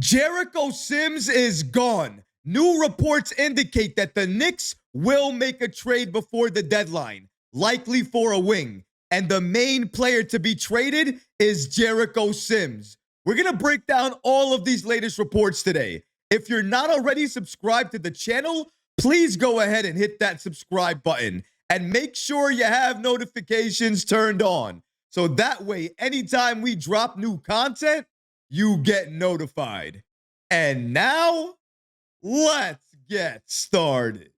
Jericho Sims is gone. New reports indicate that the Knicks will make a trade before the deadline, likely for a wing. And the main player to be traded is Jericho Sims. We're going to break down all of these latest reports today. If you're not already subscribed to the channel, please go ahead and hit that subscribe button. And make sure you have notifications turned on. So that way, anytime we drop new content, you get notified. And now, let's get started.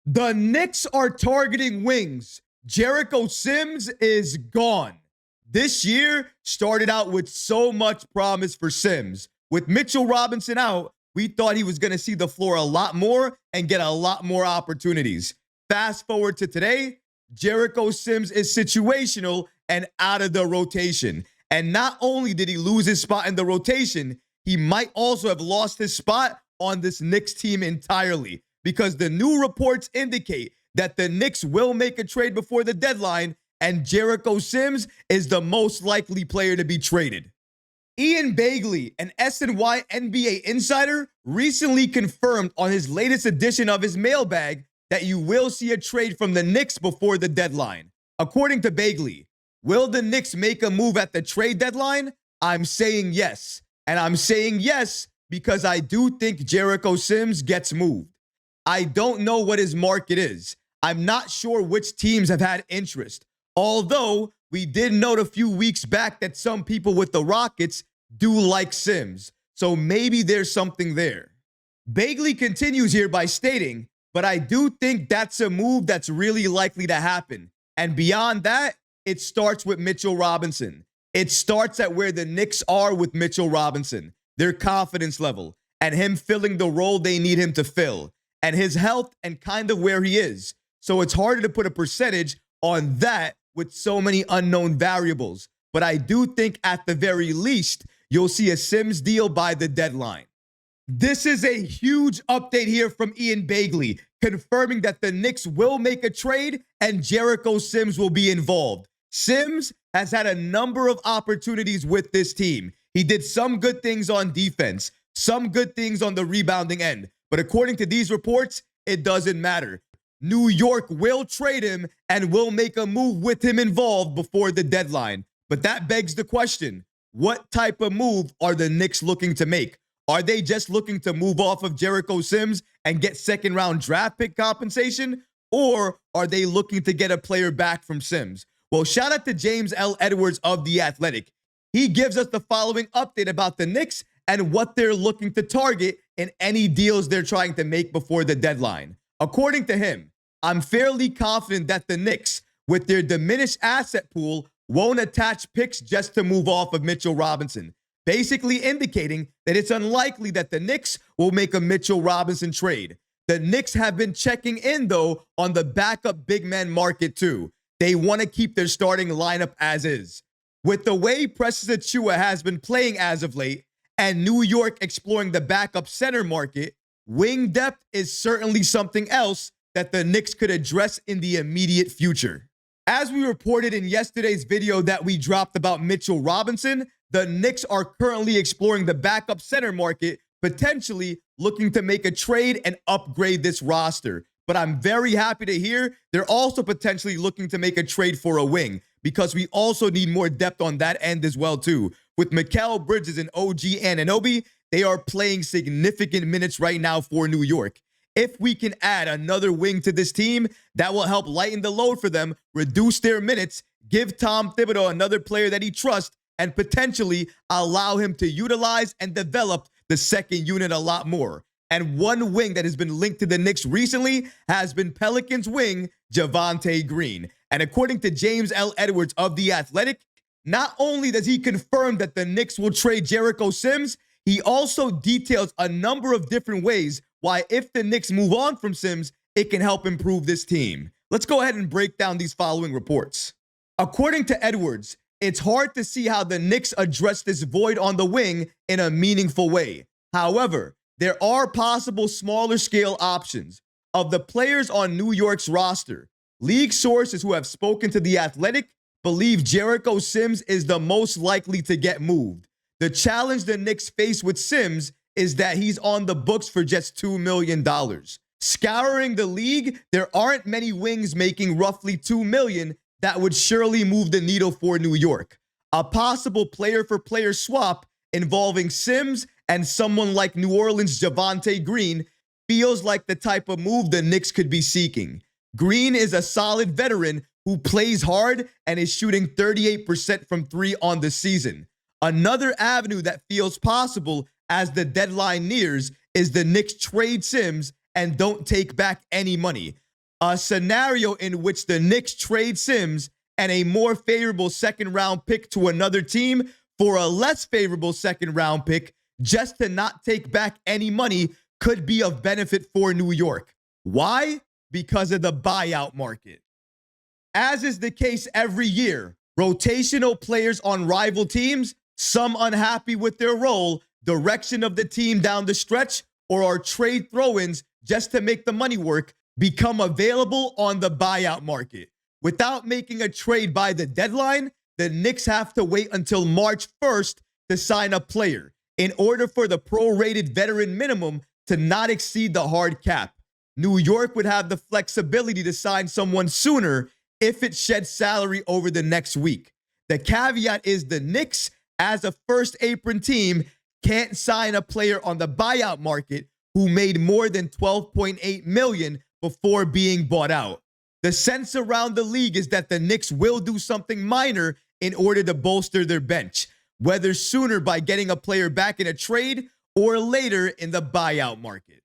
The Knicks are targeting wings. Jericho Sims is gone. This year started out with so much promise for Sims. With Mitchell Robinson out, we thought he was going to see the floor a lot more and get a lot more opportunities. Fast forward to today, Jericho Sims is situational and out of the rotation. And not only did he lose his spot in the rotation, he might also have lost his spot on this Knicks team entirely, because the new reports indicate that the Knicks will make a trade before the deadline, and Jericho Sims is the most likely player to be traded. Ian Begley, an SNY NBA insider, recently confirmed on his latest edition of his mailbag that you will see a trade from the Knicks before the deadline. According to Begley, will the Knicks make a move at the trade deadline? I'm saying yes. And I'm saying yes because I do think Jericho Sims gets moved. I don't know what his market is. I'm not sure which teams have had interest. Although we did note a few weeks back that some people with the Rockets do like Sims. So maybe there's something there. Begley continues here by stating, but I do think that's a move that's really likely to happen. And beyond that, it starts with Mitchell Robinson. It starts at where the Knicks are with Mitchell Robinson, their confidence level, and him filling the role they need him to fill, and his health and kind of where he is. So it's harder to put a percentage on that with so many unknown variables. But I do think at the very least, you'll see a Sims deal by the deadline. This is a huge update here from Ian Begley, confirming that the Knicks will make a trade and Jericho Sims will be involved. Sims has had a number of opportunities with this team. He did some good things on defense, some good things on the rebounding end. But according to these reports, it doesn't matter. New York will trade him and will make a move with him involved before the deadline. But that begs the question, what type of move are the Knicks looking to make? Are they just looking to move off of Jericho Sims and get second-round draft pick compensation? Or are they looking to get a player back from Sims? Well, shout out to James L. Edwards of The Athletic. He gives us the following update about the Knicks and what they're looking to target in any deals they're trying to make before the deadline. According to him, I'm fairly confident that the Knicks, with their diminished asset pool, won't attach picks just to move off of Mitchell Robinson, basically indicating that it's unlikely that the Knicks will make a Mitchell Robinson trade. The Knicks have been checking in, though, on the backup big man market, too. They want to keep their starting lineup as is. With the way Precious Chuma has been playing as of late, and New York exploring the backup center market, wing depth is certainly something else that the Knicks could address in the immediate future. As we reported in yesterday's video that we dropped about Mitchell Robinson, the Knicks are currently exploring the backup center market, potentially looking to make a trade and upgrade this roster. But I'm very happy to hear they're also potentially looking to make a trade for a wing, because we also need more depth on that end as well, too. With Mikal Bridges and OG Anunoby, they are playing significant minutes right now for New York. If we can add another wing to this team, that will help lighten the load for them, reduce their minutes, give Tom Thibodeau another player that he trusts, and potentially allow him to utilize and develop the second unit a lot more. And one wing that has been linked to the Knicks recently has been Pelicans wing Javonte Green. And according to James L. Edwards of The Athletic, not only does he confirm that the Knicks will trade Jericho Sims, he also details a number of different ways why if the Knicks move on from Sims, it can help improve this team. Let's go ahead and break down these following reports. According to Edwards, it's hard to see how the Knicks address this void on the wing in a meaningful way. However, there are possible smaller scale options. Of the players on New York's roster, league sources who have spoken to The Athletic believe Jericho Sims is the most likely to get moved. The challenge the Knicks face with Sims is that he's on the books for just $2 million. Scouring the league, there aren't many wings making roughly $2 million that would surely move the needle for New York. A possible player-for-player swap involving Sims and someone like New Orleans' Javonte Green feels like the type of move the Knicks could be seeking. Green is a solid veteran who plays hard and is shooting 38% from three on the season. Another avenue that feels possible as the deadline nears is the Knicks trade Sims and don't take back any money. A scenario in which the Knicks trade Sims and a more favorable second-round pick to another team for a less favorable second-round pick just to not take back any money could be of benefit for New York. Why? Because of the buyout market. As is the case every year, rotational players on rival teams, some unhappy with their role, direction of the team down the stretch, or are trade throw-ins just to make the money work, become available on the buyout market. Without making a trade by the deadline, the Knicks have to wait until March 1st to sign a player in order for the prorated veteran minimum to not exceed the hard cap. New York would have the flexibility to sign someone sooner if it sheds salary over the next week. The caveat is the Knicks, as a first apron team, can't sign a player on the buyout market who made more than $12.8 million before being bought out. The sense around the league is that the Knicks will do something minor in order to bolster their bench, whether sooner by getting a player back in a trade or later in the buyout market.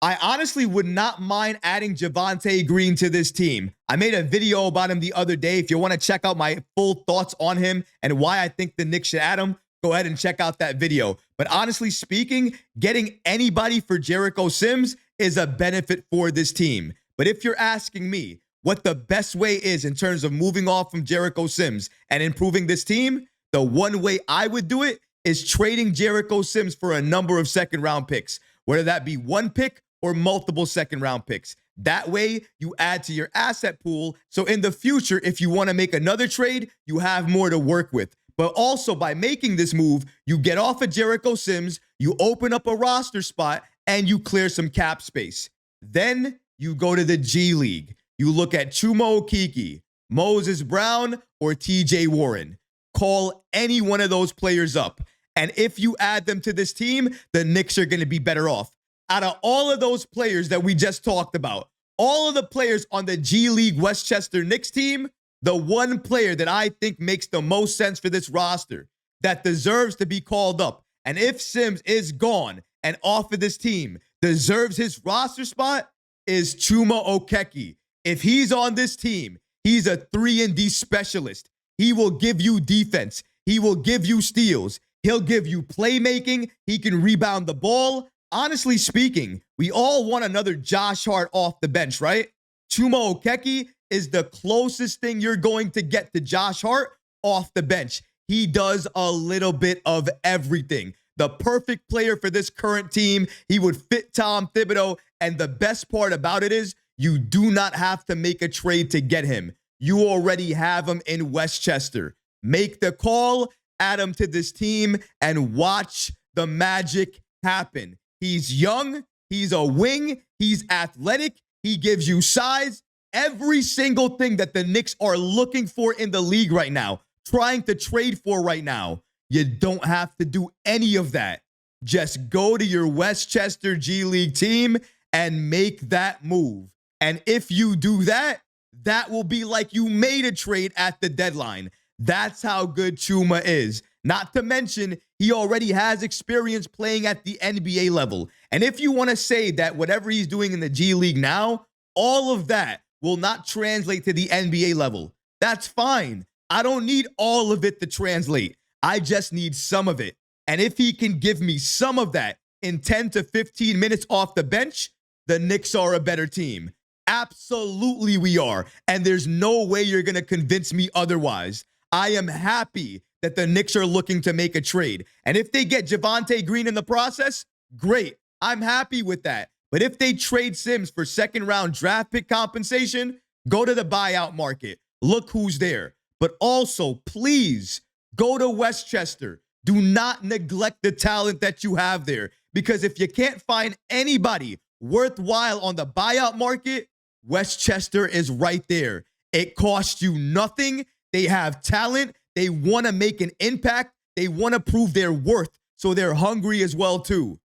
I honestly would not mind adding Javonte Green to this team. I made a video about him the other day. If you want to check out my full thoughts on him and why I think the Knicks should add him, go ahead and check out that video. But honestly speaking, getting anybody for Jericho Sims is a benefit for this team. But if you're asking me what the best way is in terms of moving off from Jericho Sims and improving this team, the one way I would do it is trading Jericho Sims for a number of second-round picks, whether that be one pick or multiple second-round picks. That way, you add to your asset pool, so in the future, if you want to make another trade, you have more to work with. But also, by making this move, you get off of Jericho Sims, you open up a roster spot, and you clear some cap space. Then you go to the G-League. You look at Chuma Okeke, Moses Brown, or TJ Warren. Call any one of those players up. And if you add them to this team, the Knicks are going to be better off. Out of all of those players that we just talked about, all of the players on the G-League Westchester Knicks team, the one player that I think makes the most sense for this roster, that deserves to be called up, and if Sims is gone and off of this team, deserves his roster spot, is Chuma Okeke. If he's on this team, he's a 3-and-D specialist. He will give you defense. He will give you steals. He'll give you playmaking. He can rebound the ball. Honestly speaking, we all want another Josh Hart off the bench, right? Chuma Okeke is the closest thing you're going to get to Josh Hart off the bench. He does a little bit of everything. The perfect player for this current team. He would fit Tom Thibodeau. And the best part about it is you do not have to make a trade to get him. You already have him in Westchester. Make the call, add him to this team, and watch the magic happen. He's young. He's a wing. He's athletic. He gives you size. Every single thing that the Knicks are looking for in the league right now, trying to trade for right now. You don't have to do any of that. Just go to your Westchester G-League team and make that move. And if you do that, that will be like you made a trade at the deadline. That's how good Chuma is. Not to mention, he already has experience playing at the NBA level. And if you want to say that whatever he's doing in the G League now, all of that will not translate to the NBA level, that's fine. I don't need all of it to translate. I just need some of it. And if he can give me some of that in 10 to 15 minutes off the bench, the Knicks are a better team. Absolutely we are. And there's no way you're going to convince me otherwise. I am happy that the Knicks are looking to make a trade. And if they get Javonte Green in the process, great. I'm happy with that. But if they trade Sims for second-round draft pick compensation, go to the buyout market. Look who's there. But also, please, go to Westchester. Do not neglect the talent that you have there, because if you can't find anybody worthwhile on the buyout market, Westchester is right there. It costs you nothing. They have talent. They want to make an impact. They want to prove their worth, so they're hungry as well too.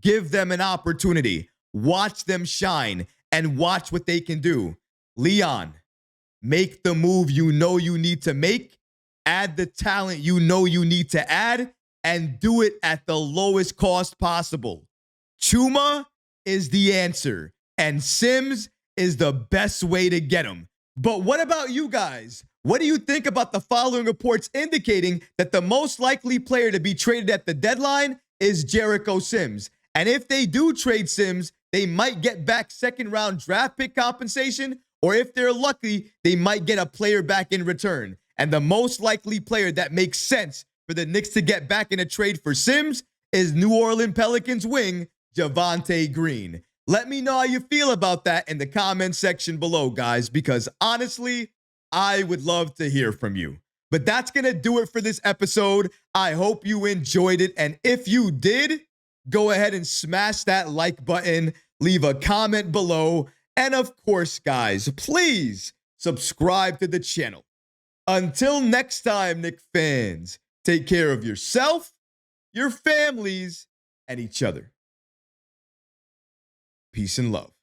Give them an opportunity. Watch them shine and watch what they can do. Leon, make the move you know you need to make. Add the talent you know you need to add, and do it at the lowest cost possible. Chuma is the answer, and Sims is the best way to get him. But what about you guys? What do you think about the following reports indicating that the most likely player to be traded at the deadline is Jericho Sims? And if they do trade Sims, they might get back second-round draft pick compensation, or if they're lucky, they might get a player back in return. And the most likely player that makes sense for the Knicks to get back in a trade for Sims is New Orleans Pelicans wing Javonte Green. Let me know how you feel about that in the comment section below, guys, because honestly, I would love to hear from you. But that's going to do it for this episode. I hope you enjoyed it. And if you did, go ahead and smash that like button, leave a comment below. And of course, guys, please subscribe to the channel. Until next time, Knicks fans, take care of yourself, your families, and each other. Peace and love.